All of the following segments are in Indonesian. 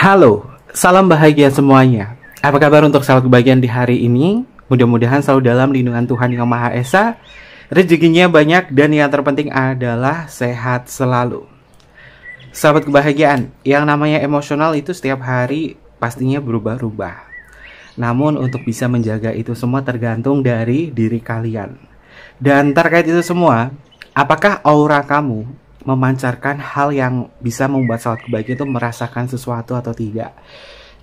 Halo, salam bahagia semuanya. Apa kabar untuk sahabat kebahagiaan di hari ini? Mudah-mudahan selalu dalam lindungan Tuhan Yang Maha Esa, rezekinya banyak, dan yang terpenting adalah sehat selalu. Sahabat kebahagiaan, yang namanya emosional itu setiap hari pastinya berubah-ubah. Namun untuk bisa menjaga itu semua tergantung dari diri kalian. Dan terkait itu semua, apakah aura kamu memancarkan hal yang bisa membuat sahabat kebahagiaan itu merasakan sesuatu atau tidak?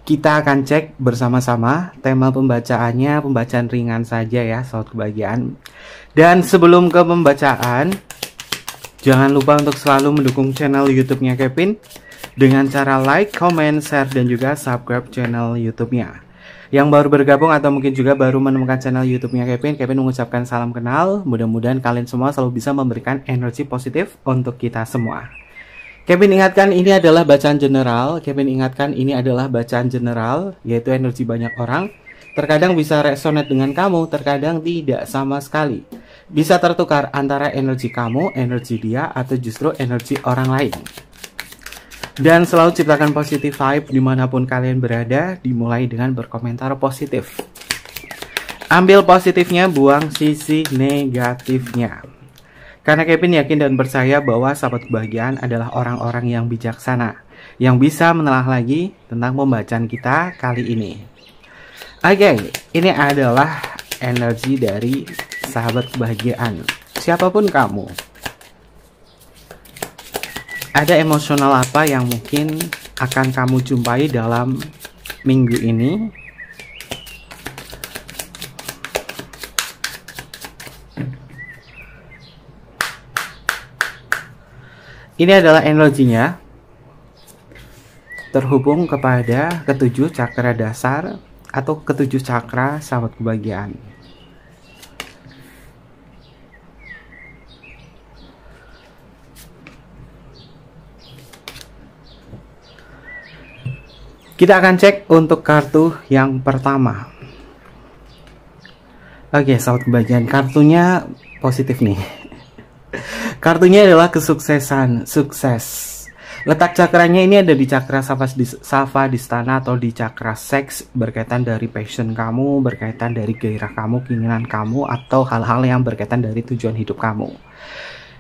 Kita akan cek bersama-sama. Tema pembacaannya pembacaan ringan saja ya sahabat kebahagiaan. Dan sebelum ke pembacaan, jangan lupa untuk selalu mendukung channel YouTube-nya Kevin dengan cara like, comment, share, dan juga subscribe channel YouTube-nya. Yang baru bergabung atau mungkin juga baru menemukan channel YouTube-nya Kevin mengucapkan salam kenal. Mudah-mudahan kalian semua selalu bisa memberikan energi positif untuk kita semua. Kevin ingatkan ini adalah bacaan general. Yaitu energi banyak orang. Terkadang bisa resonate dengan kamu, terkadang tidak sama sekali. Bisa tertukar antara energi kamu, energi dia, atau justru energi orang lain. Dan selalu ciptakan positive vibe dimanapun kalian berada, dimulai dengan berkomentar positif. Ambil positifnya, buang sisi negatifnya. Karena Kevin yakin dan percaya bahwa sahabat kebahagiaan adalah orang-orang yang bijaksana, yang bisa menelaah lagi tentang pembacaan kita kali ini. Oke, ini adalah energi dari sahabat kebahagiaan. Siapapun kamu, ada emosional apa yang mungkin akan kamu jumpai dalam minggu ini? Ini adalah energinya terhubung kepada ketujuh cakra dasar atau ketujuh cakra sahabat kebahagiaan. Kita akan cek untuk kartu yang pertama. Oke, sahabat kebahagiaan, kartunya positif nih. Kartunya adalah kesuksesan, sukses. Letak cakranya ini ada di cakra Svadhisthana atau di cakra seks, berkaitan dari passion kamu, berkaitan dari gairah kamu, keinginan kamu, atau hal-hal yang berkaitan dari tujuan hidup kamu.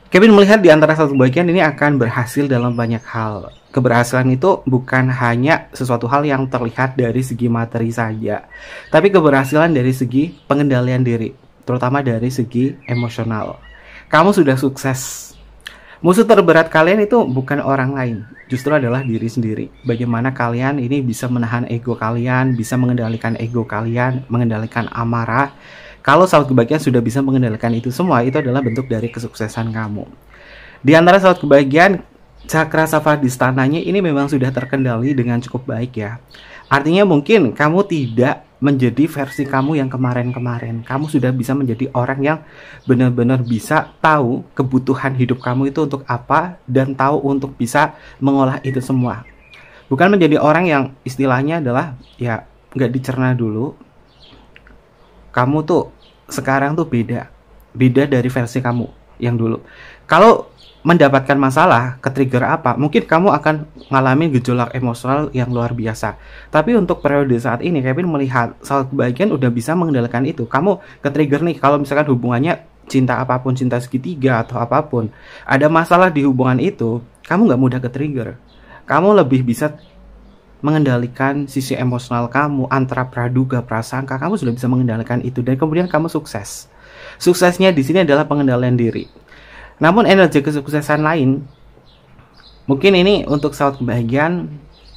Kevin melihat di antara satu bagian ini akan berhasil dalam banyak hal. Keberhasilan itu bukan hanya sesuatu hal yang terlihat dari segi materi saja, tapi keberhasilan dari segi pengendalian diri, terutama dari segi emosional. Kamu sudah sukses. Musuh terberat kalian itu bukan orang lain, justru adalah diri sendiri. Bagaimana kalian ini bisa menahan ego kalian, bisa mengendalikan ego kalian, mengendalikan amarah. Kalau sahabat kebahagiaan sudah bisa mengendalikan itu semua, itu adalah bentuk dari kesuksesan kamu. Di antara sahabat kebahagiaan, cakra Svadhisthananya ini memang sudah terkendali dengan cukup baik ya. Artinya mungkin kamu tidak menjadi versi kamu yang kemarin-kemarin. Kamu sudah bisa menjadi orang yang benar-benar bisa tahu kebutuhan hidup kamu itu untuk apa, dan tahu untuk bisa mengolah itu semua. Bukan menjadi orang yang istilahnya adalah ya nggak dicerna dulu. Kamu tuh sekarang tuh beda dari versi kamu yang dulu. Kalau mendapatkan masalah, ke-trigger apa, mungkin kamu akan ngalamin gejolak emosional yang luar biasa. Tapi untuk periode saat ini, Kevin melihat sahabat kebahagiaan udah bisa mengendalikan itu. Kamu ke-trigger nih, kalau misalkan hubungannya cinta apapun, cinta segitiga atau apapun, ada masalah di hubungan itu, kamu nggak mudah ke-trigger. Kamu lebih bisa mengendalikan sisi emosional kamu, antara praduga, prasangka, kamu sudah bisa mengendalikan itu, dan kemudian kamu sukses. Suksesnya di sini adalah pengendalian diri. Namun energi kesuksesan lain, mungkin ini untuk sahabat kebahagiaan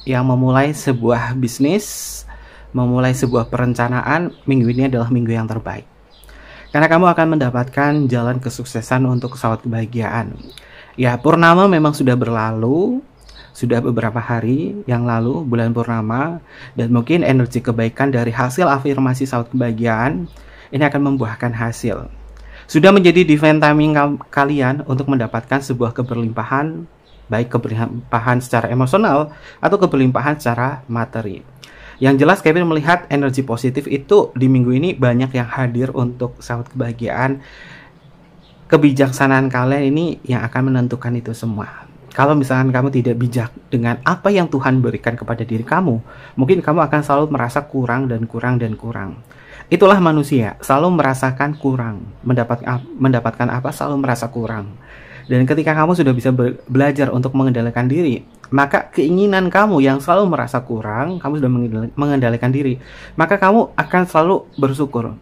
yang memulai sebuah bisnis, memulai sebuah perencanaan, minggu ini adalah minggu yang terbaik. Karena kamu akan mendapatkan jalan kesuksesan untuk sahabat kebahagiaan. Ya, purnama memang sudah berlalu, sudah beberapa hari yang lalu, bulan purnama, dan mungkin energi kebaikan dari hasil afirmasi sahabat kebahagiaan ini akan membuahkan hasil. Sudah menjadi divine timing kalian untuk mendapatkan sebuah keberlimpahan, baik keberlimpahan secara emosional atau keberlimpahan secara materi. Yang jelas Kevin melihat energi positif itu di minggu ini banyak yang hadir untuk sahabat kebahagiaan. Kebijaksanaan kalian ini yang akan menentukan itu semua. Kalau misalkan kamu tidak bijak dengan apa yang Tuhan berikan kepada diri kamu, mungkin kamu akan selalu merasa kurang dan kurang dan kurang. Itulah manusia, selalu merasakan kurang, mendapatkan apa selalu merasa kurang. Dan ketika kamu sudah bisa belajar untuk mengendalikan diri, maka keinginan kamu yang selalu merasa kurang, kamu sudah mengendalikan diri, maka kamu akan selalu bersyukur.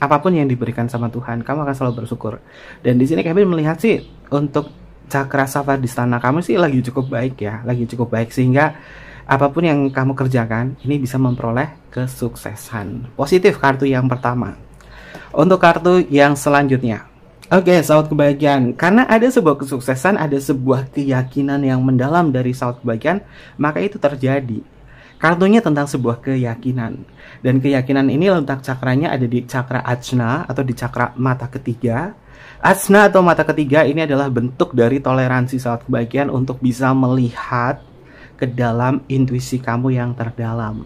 Apapun yang diberikan sama Tuhan, kamu akan selalu bersyukur. Dan di sini Kevin melihat sih untuk cakra Savadistana kamu sih lagi cukup baik ya, lagi cukup baik, sehingga apapun yang kamu kerjakan ini bisa memperoleh kesuksesan. Positif kartu yang pertama. Untuk kartu yang selanjutnya, oke, sahabat kebahagiaan, karena ada sebuah kesuksesan, ada sebuah keyakinan yang mendalam dari sahabat kebahagiaan, maka itu terjadi. Kartunya tentang sebuah keyakinan, dan keyakinan ini letak cakranya ada di cakra Ajna atau di cakra mata ketiga. Ajna atau mata ketiga ini adalah bentuk dari toleransi sahabat kebahagiaan untuk bisa melihat ke dalam intuisi kamu yang terdalam.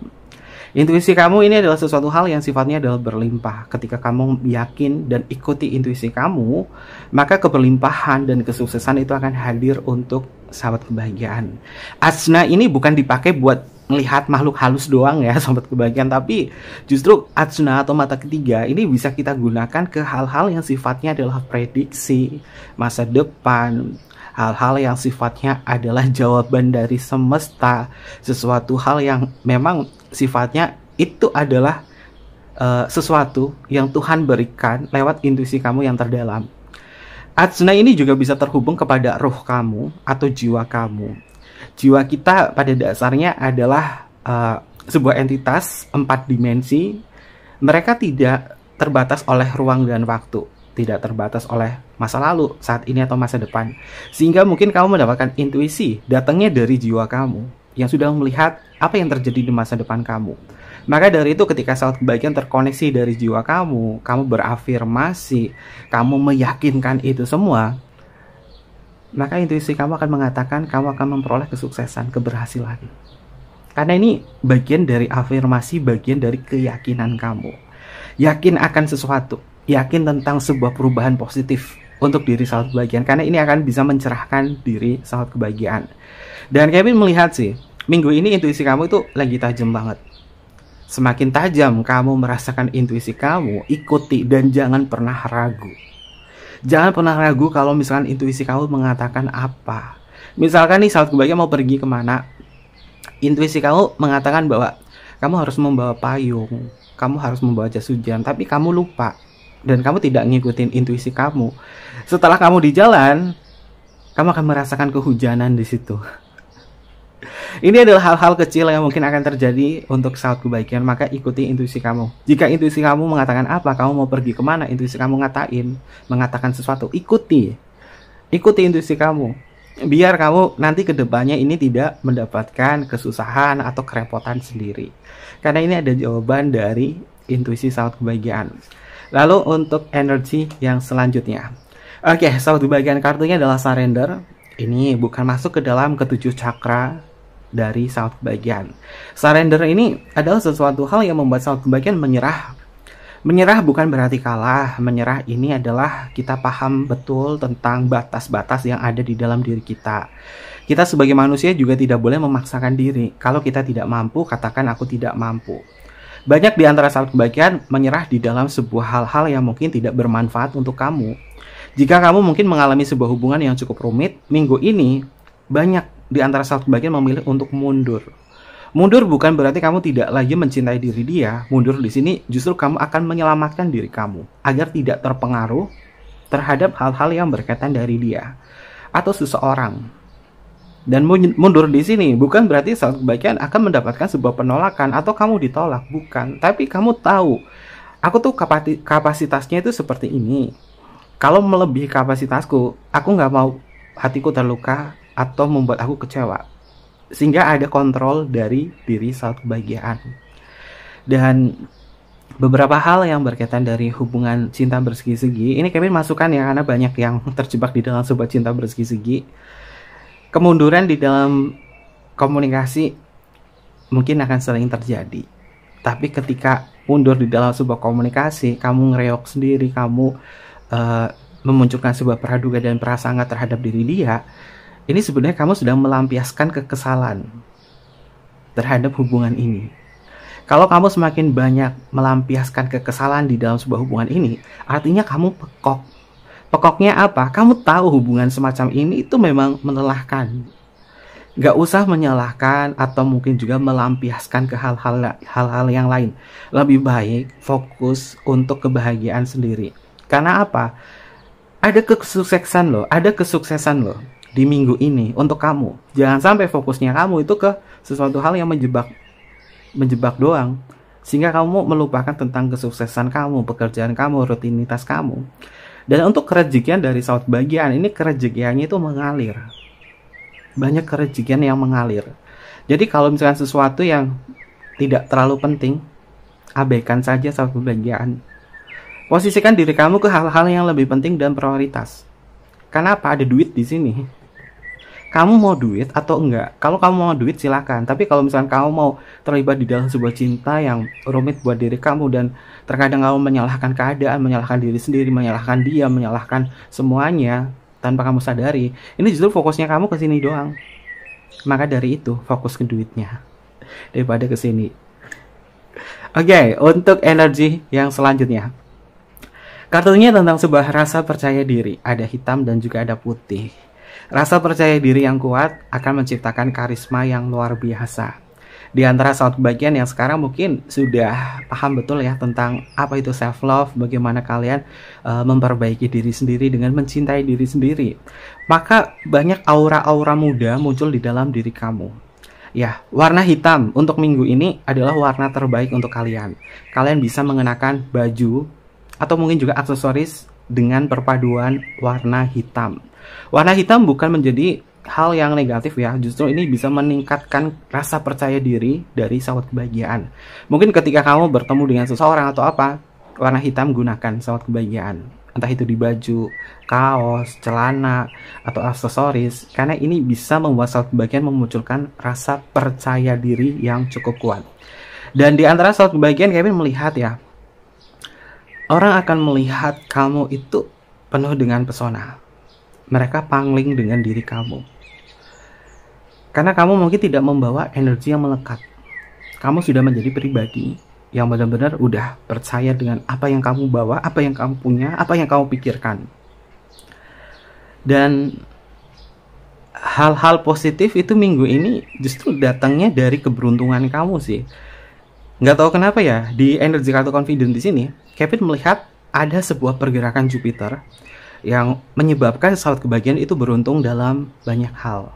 Intuisi kamu ini adalah sesuatu hal yang sifatnya adalah berlimpah. Ketika kamu yakin dan ikuti intuisi kamu, maka keberlimpahan dan kesuksesan itu akan hadir untuk sahabat kebahagiaan. Ajna ini bukan dipakai buat melihat makhluk halus doang ya sahabat kebahagiaan, tapi justru Ajna atau mata ketiga ini bisa kita gunakan ke hal-hal yang sifatnya adalah prediksi masa depan, hal-hal yang sifatnya adalah jawaban dari semesta, sesuatu hal yang memang sifatnya itu adalah sesuatu yang Tuhan berikan lewat intuisi kamu yang terdalam. Ajna ini juga bisa terhubung kepada roh kamu atau jiwa kamu. Jiwa kita pada dasarnya adalah sebuah entitas 4 dimensi. Mereka tidak terbatas oleh ruang dan waktu, tidak terbatas oleh masa lalu, saat ini atau masa depan. Sehingga mungkin kamu mendapatkan intuisi datangnya dari jiwa kamu yang sudah melihat apa yang terjadi di masa depan kamu. Maka dari itu ketika saat kebahagiaan terkoneksi dari jiwa kamu, kamu berafirmasi, kamu meyakinkan itu semua, maka intuisi kamu akan mengatakan kamu akan memperoleh kesuksesan, keberhasilan. Karena ini bagian dari afirmasi, bagian dari keyakinan kamu. Yakin akan sesuatu, yakin tentang sebuah perubahan positif untuk diri sahabat kebahagiaan. Karena ini akan bisa mencerahkan diri sahabat kebahagiaan. Dan Kevin melihat sih, minggu ini intuisi kamu itu lagi tajam banget. Semakin tajam kamu merasakan intuisi kamu, ikuti dan jangan pernah ragu. Jangan pernah ragu kalau misalkan intuisi kamu mengatakan apa. Misalkan nih sahabat kebahagiaan mau pergi kemana, intuisi kamu mengatakan bahwa kamu harus membawa payung, kamu harus membawa jas hujan, tapi kamu lupa dan kamu tidak ngikutin intuisi kamu. Setelah kamu di jalan, kamu akan merasakan kehujanan di situ. Ini adalah hal-hal kecil yang mungkin akan terjadi untuk sahabat kebahagiaan, maka ikuti intuisi kamu. Jika intuisi kamu mengatakan apa, kamu mau pergi kemana, intuisi kamu mengatakan sesuatu, ikuti intuisi kamu. Biar kamu nanti ke depannya ini tidak mendapatkan kesusahan atau kerepotan sendiri. Karena ini ada jawaban dari intuisi sahabat kebahagiaan. Lalu untuk energi yang selanjutnya. Oke, sahabat kebahagiaan, kartunya adalah surrender. Ini bukan masuk ke dalam ketujuh cakra dari sahabat kebahagiaan. Surrender ini adalah sesuatu hal yang membuat sahabat kebahagiaan menyerah. Menyerah bukan berarti kalah. Menyerah ini adalah kita paham betul tentang batas-batas yang ada di dalam diri kita. Kita sebagai manusia juga tidak boleh memaksakan diri. Kalau kita tidak mampu, katakan aku tidak mampu. Banyak di antara sahabat kebahagiaan menyerah di dalam sebuah hal-hal yang mungkin tidak bermanfaat untuk kamu. Jika kamu mungkin mengalami sebuah hubungan yang cukup rumit, minggu ini banyak di antara sahabat kebahagiaan memilih untuk mundur. Mundur bukan berarti kamu tidak lagi mencintai diri dia. Mundur di sini justru kamu akan menyelamatkan diri kamu agar tidak terpengaruh terhadap hal-hal yang berkaitan dari dia atau seseorang. Dan mundur di sini bukan berarti sahabat kebahagiaan akan mendapatkan sebuah penolakan atau kamu ditolak, bukan. Tapi kamu tahu, aku tuh kapasitasnya itu seperti ini. Kalau melebihi kapasitasku, aku nggak mau hatiku terluka atau membuat aku kecewa, sehingga ada kontrol dari diri sahabat kebahagiaan. Dan beberapa hal yang berkaitan dari hubungan cinta bersegi-segi ini Kevin masukkan ya, karena banyak yang terjebak di dalam sebuah cinta bersegi-segi. Kemunduran di dalam komunikasi mungkin akan sering terjadi, tapi ketika mundur di dalam sebuah komunikasi, kamu ngereok sendiri, kamu memunculkan sebuah praduga dan prasangka terhadap diri dia, Ini sebenarnya kamu sedang melampiaskan kekesalan terhadap hubungan ini. Kalau kamu semakin banyak melampiaskan kekesalan di dalam sebuah hubungan ini, artinya kamu pekok. Pekoknya apa? Kamu tahu hubungan semacam ini itu memang melelahkan. Gak usah menyalahkan atau mungkin juga melampiaskan ke hal-hal yang lain. Lebih baik fokus untuk kebahagiaan sendiri. Karena apa? Ada kesuksesan loh di minggu ini untuk kamu. Jangan sampai fokusnya kamu itu ke sesuatu hal yang menjebak doang, sehingga kamu melupakan tentang kesuksesan kamu, pekerjaan kamu, rutinitas kamu. Dan untuk kerezekian dari sahabat bagian ini, kerezekiannya itu mengalir. Banyak kerezekian yang mengalir. Jadi kalau misalkan sesuatu yang tidak terlalu penting, abaikan saja sahabat bagian. Posisikan diri kamu ke hal-hal yang lebih penting dan prioritas. Kenapa? Ada duit di sini. Kamu mau duit atau enggak? Kalau kamu mau duit silakan. Tapi kalau misalkan kamu mau terlibat di dalam sebuah cinta yang rumit buat diri kamu dan terkadang kamu menyalahkan keadaan, menyalahkan diri sendiri, menyalahkan dia, menyalahkan semuanya tanpa kamu sadari, ini justru fokusnya kamu ke sini doang. Maka dari itu fokus ke duitnya daripada ke sini. Oke, untuk energi yang selanjutnya. Kartunya tentang sebuah rasa percaya diri. Ada hitam dan juga ada putih. Rasa percaya diri yang kuat akan menciptakan karisma yang luar biasa. Di antara sahabat bagian yang sekarang mungkin sudah paham betul ya tentang apa itu self love, bagaimana kalian memperbaiki diri sendiri dengan mencintai diri sendiri. Maka banyak aura-aura muda muncul di dalam diri kamu. Ya, warna hitam untuk minggu ini adalah warna terbaik untuk kalian. Kalian bisa mengenakan baju atau mungkin juga aksesoris dengan perpaduan warna hitam. Warna hitam bukan menjadi hal yang negatif ya, justru ini bisa meningkatkan rasa percaya diri dari sahabat kebahagiaan. Mungkin ketika kamu bertemu dengan seseorang atau apa, warna hitam gunakan sahabat kebahagiaan. Entah itu di baju, kaos, celana, atau aksesoris, karena ini bisa membuat sahabat kebahagiaan memunculkan rasa percaya diri yang cukup kuat. Dan di antara sahabat kebahagiaan, Kevin melihat ya, orang akan melihat kamu itu penuh dengan pesona. Mereka pangling dengan diri kamu. Karena kamu mungkin tidak membawa energi yang melekat. Kamu sudah menjadi pribadi yang benar-benar udah percaya dengan apa yang kamu bawa, apa yang kamu punya, apa yang kamu pikirkan. Dan hal-hal positif itu minggu ini justru datangnya dari keberuntungan kamu sih. Nggak tahu kenapa ya, di energi kartu confident di sini, Kevin melihat ada sebuah pergerakan Jupiter yang menyebabkan sahabat kebahagiaan itu beruntung dalam banyak hal.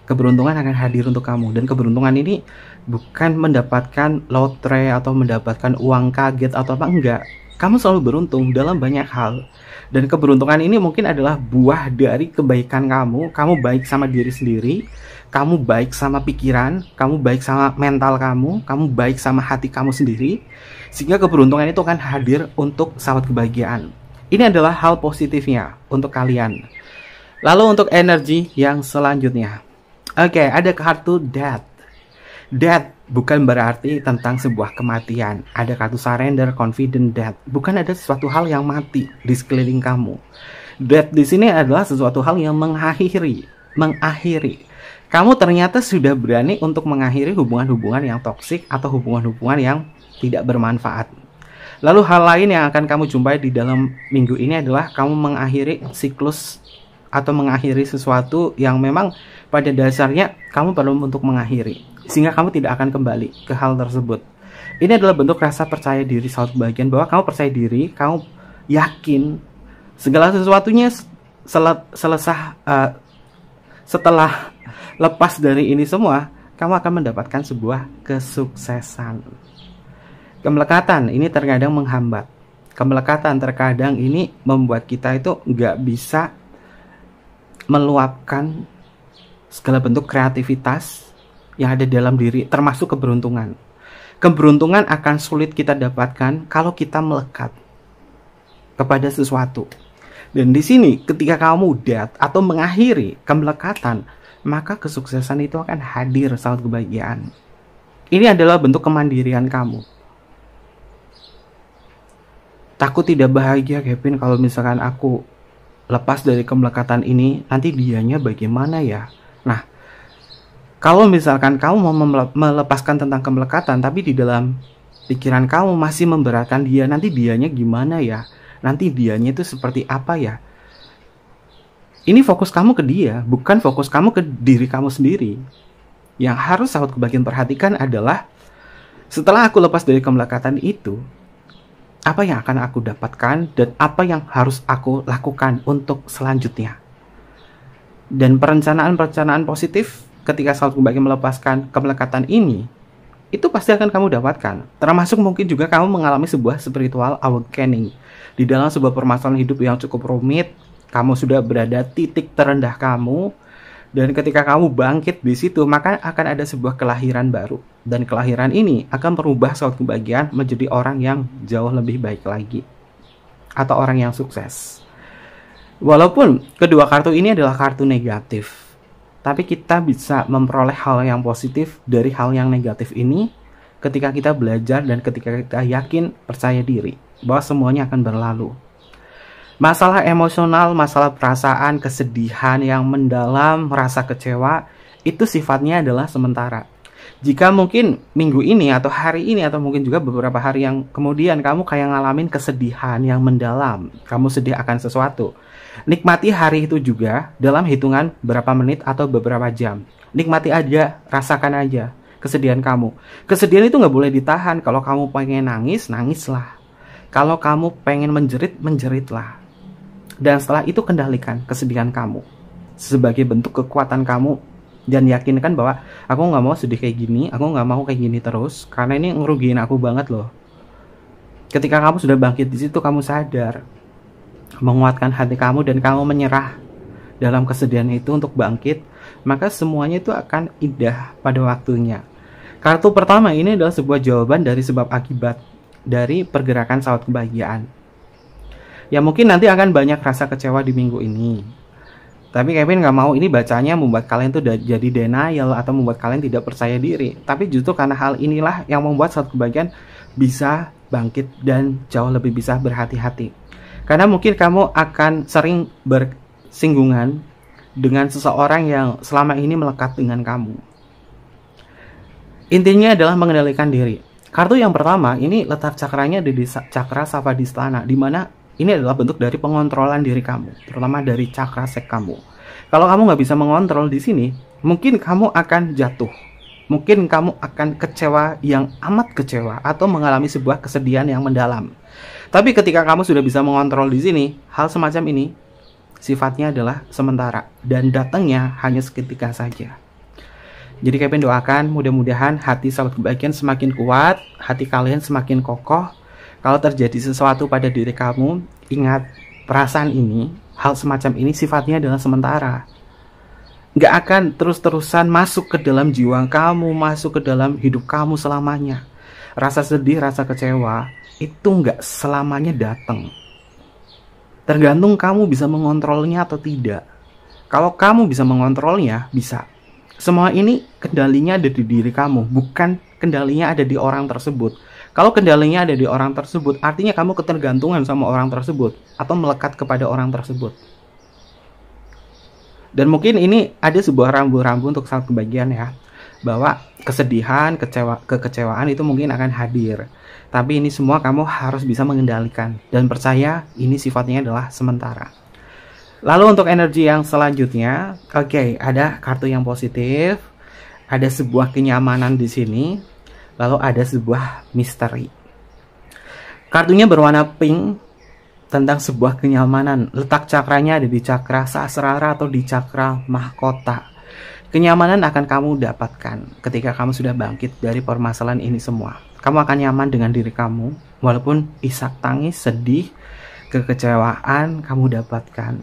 Keberuntungan akan hadir untuk kamu, dan keberuntungan ini bukan mendapatkan lotre atau mendapatkan uang kaget atau apa, enggak. Kamu selalu beruntung dalam banyak hal, dan keberuntungan ini mungkin adalah buah dari kebaikan kamu. Kamu baik sama diri sendiri, kamu baik sama pikiran, kamu baik sama mental kamu baik sama hati kamu sendiri, sehingga keberuntungan itu akan hadir untuk sahabat kebahagiaan. Ini adalah hal positifnya untuk kalian. Lalu untuk energi yang selanjutnya. Oke, ada kartu Death. Death bukan berarti tentang sebuah kematian. Ada kartu surrender, confident, death. Bukan ada sesuatu hal yang mati di sekeliling kamu. Death di sini adalah sesuatu hal yang mengakhiri. Kamu ternyata sudah berani untuk mengakhiri hubungan-hubungan yang toksik atau hubungan-hubungan yang tidak bermanfaat. Lalu hal lain yang akan kamu jumpai di dalam minggu ini adalah kamu mengakhiri siklus atau mengakhiri sesuatu yang memang pada dasarnya kamu perlu untuk mengakhiri, sehingga kamu tidak akan kembali ke hal tersebut. Ini adalah bentuk rasa percaya diri sahabat bagian, bahwa kamu percaya diri, kamu yakin segala sesuatunya setelah lepas dari ini semua, kamu akan mendapatkan sebuah kesuksesan. Kemelekatan ini terkadang menghambat. Kemelekatan terkadang ini membuat kita itu nggak bisa meluapkan segala bentuk kreativitas yang ada dalam diri, termasuk keberuntungan. Keberuntungan akan sulit kita dapatkan kalau kita melekat kepada sesuatu. Dan di sini ketika kamu death atau mengakhiri kemelekatan, maka kesuksesan itu akan hadir saat kebahagiaan. Ini adalah bentuk kemandirian kamu. Takut tidak bahagia, Kevin, kalau misalkan aku lepas dari kemelekatan ini, nanti dianya bagaimana ya? Nah, kalau misalkan kamu mau melepaskan tentang kemelekatan, tapi di dalam pikiran kamu masih memberatkan dia, nanti dianya gimana ya? Nanti dianya itu seperti apa ya? Ini fokus kamu ke dia, bukan fokus kamu ke diri kamu sendiri. Yang harus sahabat kebahagiaan perhatikan adalah, setelah aku lepas dari kemelekatan itu, apa yang akan aku dapatkan dan apa yang harus aku lakukan untuk selanjutnya. Dan perencanaan-perencanaan positif ketika sahabat kebahagiaan melepaskan kemelekatan ini, itu pasti akan kamu dapatkan. Termasuk mungkin juga kamu mengalami sebuah spiritual awakening. Di dalam sebuah permasalahan hidup yang cukup rumit, kamu sudah berada titik terendah kamu, dan ketika kamu bangkit di situ, maka akan ada sebuah kelahiran baru. Dan kelahiran ini akan merubah sahabat kebahagiaan menjadi orang yang jauh lebih baik lagi, atau orang yang sukses. Walaupun kedua kartu ini adalah kartu negatif, tapi kita bisa memperoleh hal yang positif dari hal yang negatif ini ketika kita belajar dan ketika kita yakin, percaya diri bahwa semuanya akan berlalu. Masalah emosional, masalah perasaan, kesedihan yang mendalam, rasa kecewa, itu sifatnya adalah sementara. Jika mungkin minggu ini atau hari ini atau mungkin juga beberapa hari yang kemudian kamu kayak ngalamin kesedihan yang mendalam, kamu sedih akan sesuatu, nikmati hari itu juga dalam hitungan berapa menit atau beberapa jam. Nikmati aja, rasakan aja kesedihan kamu. Kesedihan itu nggak boleh ditahan. Kalau kamu pengen nangis, nangislah. Kalau kamu pengen menjerit, menjeritlah. Dan setelah itu kendalikan kesedihan kamu sebagai bentuk kekuatan kamu, dan yakinkan bahwa aku nggak mau sedih kayak gini, aku nggak mau kayak gini terus, karena ini ngerugiin aku banget loh. Ketika kamu sudah bangkit di situ, kamu sadar, menguatkan hati kamu dan kamu menyerah dalam kesedihan itu untuk bangkit, maka semuanya itu akan indah pada waktunya. Kartu pertama ini adalah sebuah jawaban dari sebab akibat dari pergerakan sahabat kebahagiaan. Ya mungkin nanti akan banyak rasa kecewa di minggu ini. Tapi Kevin nggak mau ini bacanya membuat kalian tuh jadi denial atau membuat kalian tidak percaya diri. Tapi justru karena hal inilah yang membuat sahabat kebahagiaan bisa bangkit dan jauh lebih bisa berhati-hati. Karena mungkin kamu akan sering bersinggungan dengan seseorang yang selama ini melekat dengan kamu. Intinya adalah mengendalikan diri. Kartu yang pertama ini letak cakranya di cakra Savadhisthana, di mana ini adalah bentuk dari pengontrolan diri kamu, terutama dari cakra sek kamu. Kalau kamu nggak bisa mengontrol di sini, mungkin kamu akan jatuh. Mungkin kamu akan kecewa yang amat kecewa atau mengalami sebuah kesedihan yang mendalam. Tapi ketika kamu sudah bisa mengontrol di sini, hal semacam ini sifatnya adalah sementara dan datangnya hanya seketika saja. Jadi Kevin doakan mudah-mudahan hati sahabat kebahagiaan semakin kuat, hati kalian semakin kokoh. Kalau terjadi sesuatu pada diri kamu, ingat perasaan ini, hal semacam ini sifatnya adalah sementara. Nggak akan terus-terusan masuk ke dalam jiwa kamu, masuk ke dalam hidup kamu selamanya. Rasa sedih, rasa kecewa, itu nggak selamanya datang. Tergantung kamu bisa mengontrolnya atau tidak. Kalau kamu bisa mengontrolnya, bisa. Semua ini kendalinya ada di diri kamu, bukan kendalinya ada di orang tersebut. Kalau kendalinya ada di orang tersebut, artinya kamu ketergantungan sama orang tersebut atau melekat kepada orang tersebut. Dan mungkin ini ada sebuah rambu-rambu untuk sahabat kebahagiaan ya, bahwa kesedihan, kekecewaan itu mungkin akan hadir. Tapi ini semua kamu harus bisa mengendalikan dan percaya ini sifatnya adalah sementara. Lalu untuk energi yang selanjutnya, oke, ada kartu yang positif, ada sebuah kenyamanan di sini. Lalu ada sebuah misteri. Kartunya berwarna pink tentang sebuah kenyamanan. Letak cakranya ada di cakra sahasrara atau di cakra mahkota. Kenyamanan akan kamu dapatkan ketika kamu sudah bangkit dari permasalahan ini semua. Kamu akan nyaman dengan diri kamu, walaupun isak tangis, sedih, kekecewaan kamu dapatkan.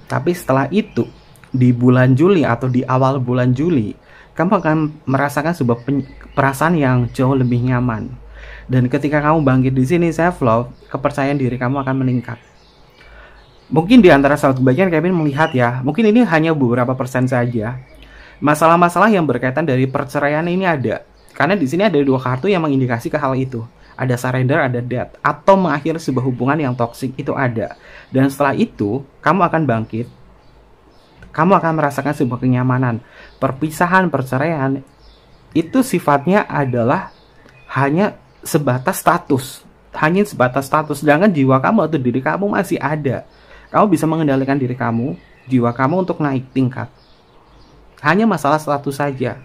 Tapi setelah itu, di bulan Juli atau di awal bulan Juli, kamu akan merasakan sebuah perasaan yang jauh lebih nyaman. Dan ketika kamu bangkit di sini, self love, kepercayaan diri kamu akan meningkat. Mungkin di antara sahabat kebahagiaan Kevin melihat ya, mungkin ini hanya beberapa persen saja. Masalah-masalah yang berkaitan dari perceraian ini ada. Karena di sini ada dua kartu yang mengindikasi ke hal itu. ada surrender, ada death, atau mengakhiri sebuah hubungan yang toksik itu ada. Dan setelah itu, kamu akan bangkit. Kamu akan merasakan sebuah kenyamanan. Perpisahan, perceraian, itu sifatnya adalah hanya sebatas status. Hanya sebatas status. Sedangkan jiwa kamu atau diri kamu masih ada. Kamu bisa mengendalikan diri kamu, jiwa kamu untuk naik tingkat. Hanya masalah status saja.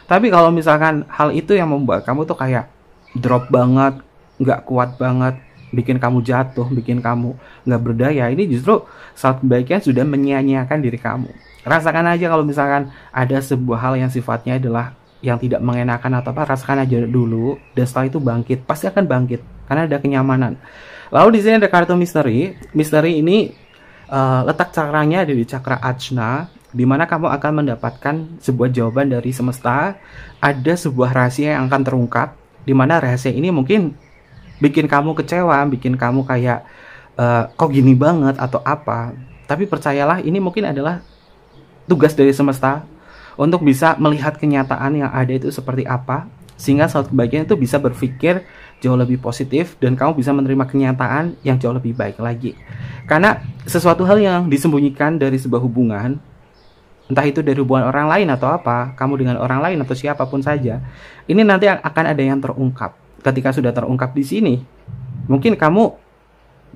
Tapi kalau misalkan hal itu yang membuat kamu tuh kayak drop banget, nggak kuat banget, bikin kamu jatuh, bikin kamu nggak berdaya, ini justru saat kebaikan sudah menyia-nyiakan diri kamu. Rasakan aja kalau misalkan ada sebuah hal yang sifatnya adalah yang tidak mengenakan atau apa, rasakan aja dulu, dan setelah itu bangkit, pasti akan bangkit karena ada kenyamanan. Lalu di sini ada kartu misteri. Misteri ini letak cakranya ada di cakra Ajna, di mana kamu akan mendapatkan sebuah jawaban dari semesta. Ada sebuah rahasia yang akan terungkap, di mana rahasia ini mungkin bikin kamu kecewa, bikin kamu kayak kok gini banget atau apa. Tapi percayalah, ini mungkin adalah tugas dari semesta untuk bisa melihat kenyataan yang ada itu seperti apa, sehingga saat kebahagiaan itu bisa berpikir jauh lebih positif dan kamu bisa menerima kenyataan yang jauh lebih baik lagi. Karena sesuatu hal yang disembunyikan dari sebuah hubungan, entah itu dari hubungan orang lain atau apa, kamu dengan orang lain atau siapapun saja, ini nanti akan ada yang terungkap. Ketika sudah terungkap di sini, mungkin kamu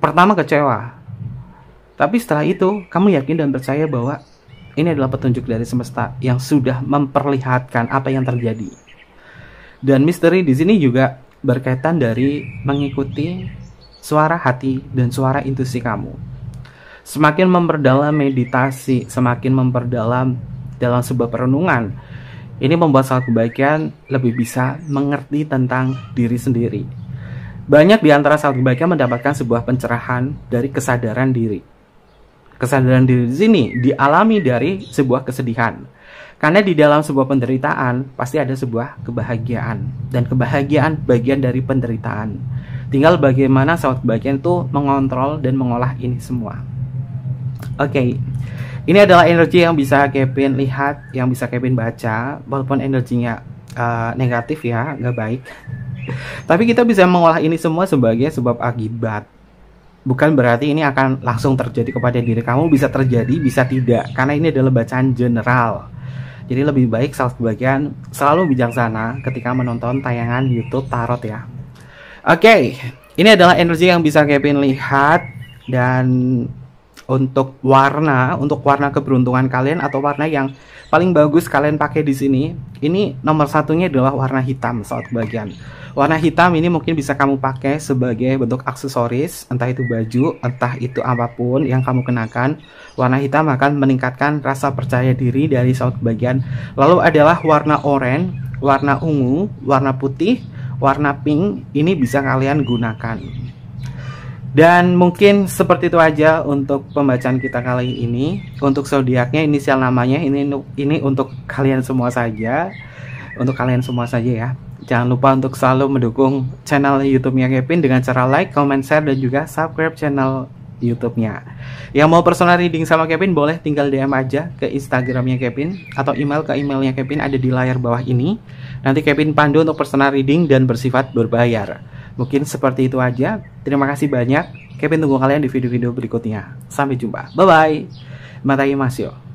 pertama kecewa, tapi setelah itu kamu yakin dan percaya bahwa ini adalah petunjuk dari semesta yang sudah memperlihatkan apa yang terjadi. Dan misteri di sini juga berkaitan dari mengikuti suara hati dan suara intuisi kamu. Semakin memperdalam meditasi, semakin memperdalam dalam sebuah perenungan, ini membuat saat kebaikan lebih bisa mengerti tentang diri sendiri. Banyak di antara saat kebaikan mendapatkan sebuah pencerahan dari kesadaran diri. Kesadaran diri di sini dialami dari sebuah kesedihan. Karena di dalam sebuah penderitaan pasti ada sebuah kebahagiaan. Dan kebahagiaan bagian dari penderitaan. Tinggal bagaimana saat kebaikan itu mengontrol dan mengolah ini semua. Oke, ini adalah energi yang bisa Kevin lihat, yang bisa Kevin baca. Walaupun energinya negatif ya, nggak baik. Tapi kita bisa mengolah ini semua sebagai sebab akibat. Bukan berarti ini akan langsung terjadi kepada diri kamu, bisa terjadi, bisa tidak. Karena ini adalah bacaan general. Jadi lebih baik saat sebagian selalu bijaksana ketika menonton tayangan YouTube Tarot ya. Oke, ini adalah energi yang bisa Kevin lihat. Dan untuk warna keberuntungan kalian atau warna yang paling bagus kalian pakai di sini, ini nomor satunya adalah warna hitam saat kebagian. Warna hitam ini mungkin bisa kamu pakai sebagai bentuk aksesoris, entah itu baju, entah itu apapun yang kamu kenakan. Warna hitam akan meningkatkan rasa percaya diri dari saat kebagian. Lalu adalah warna oranye, warna ungu, warna putih, warna pink, ini bisa kalian gunakan. Dan mungkin seperti itu aja untuk pembacaan kita kali ini. Untuk zodiaknya, inisial namanya ini untuk kalian semua saja. Untuk kalian semua saja ya. Jangan lupa untuk selalu mendukung channel YouTube-nya Kevin dengan cara like, comment, share, dan juga subscribe channel YouTube-nya. Yang mau personal reading sama Kevin boleh tinggal DM aja ke Instagram-nya Kevin atau email ke emailnya Kevin ada di layar bawah ini. Nanti Kevin pandu untuk personal reading dan bersifat berbayar. Mungkin seperti itu aja. Terima kasih banyak. Kevin tunggu kalian di video-video berikutnya. Sampai jumpa. Bye-bye. Matayo Masyo.